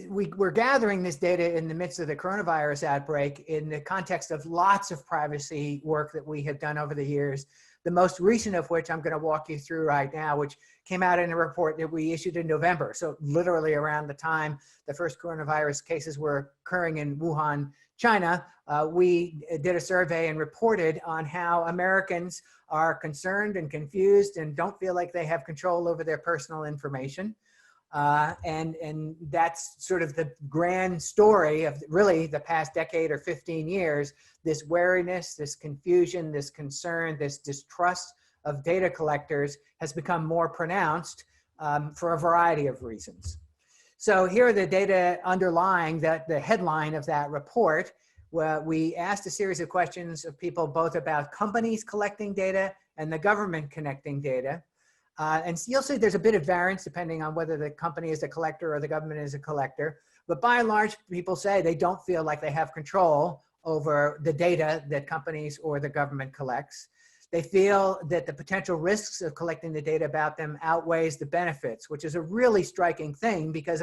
we're gathering this data in the midst of the coronavirus outbreak in the context of lots of privacy work that we have done over the years. The most recent of which I'm going to walk you through right now, which came out in a report that we issued in November. So literally around the time the first coronavirus cases were occurring in Wuhan, China, we did a survey and reported on how Americans are concerned and confused and don't feel like they have control over their personal information. And that's sort of the grand story of really the past decade or 15 years, this wariness, this confusion, this concern, this distrust of data collectors has become more pronounced for a variety of reasons. So here are the data underlying the headline of that report, where we asked a series of questions of people both about companies collecting data and the government connecting data. And you'll see there's a bit of variance depending on whether the company is a collector or the government is a collector. But by and large, people say they don't feel like they have control over the data that companies or the government collects. They feel that the potential risks of collecting the data about them outweighs the benefits, which is a really striking thing because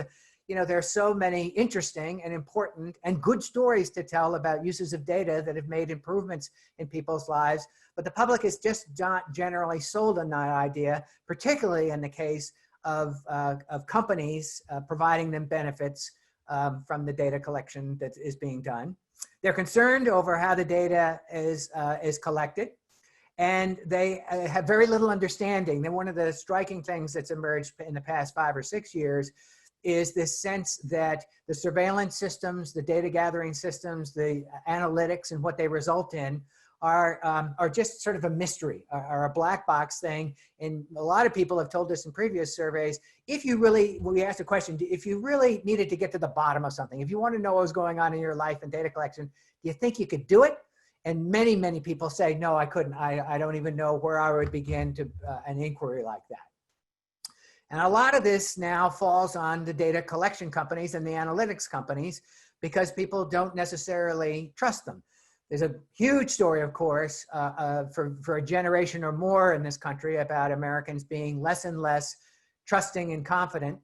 there are so many interesting and important and good stories to tell about uses of data that have made improvements in people's lives. But the public is just not generally sold on that idea, particularly in the case of companies providing them benefits from the data collection that is being done. They're concerned over how the data is collected, and they have very little understanding. Then one of the striking things that's emerged in the past 5 or 6 years is this sense that the surveillance systems, the data gathering systems, the analytics and what they result in are just sort of a mystery, are a black box thing. And a lot of people have told us in previous surveys, when we asked a question, if you really needed to get to the bottom of something, if you want to know what was going on in your life and data collection, do you think you could do it? And many, many people say, no, I couldn't. I don't even know where I would begin to an inquiry like that. And a lot of this now falls on the data collection companies and the analytics companies because people don't necessarily trust them. There's a huge story, of course, for a generation or more in this country about Americans being less and less trusting and confident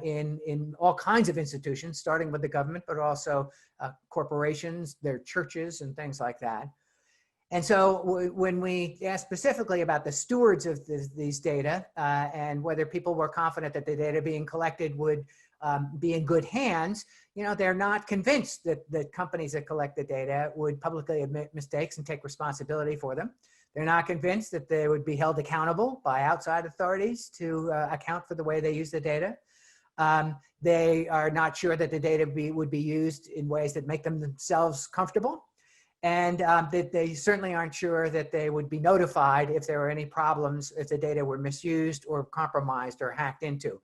in all kinds of institutions, starting with the government, but also corporations, their churches, and things like that. And so when we asked specifically about the stewards of these data and whether people were confident that the data being collected would be in good hands, they're not convinced that companies that collect the data would publicly admit mistakes and take responsibility for them. They're not convinced that they would be held accountable by outside authorities to account for the way they use the data. They are not sure that the data would be used in ways that make them themselves comfortable. And that they certainly aren't sure that they would be notified if there were any problems, if the data were misused or compromised or hacked into.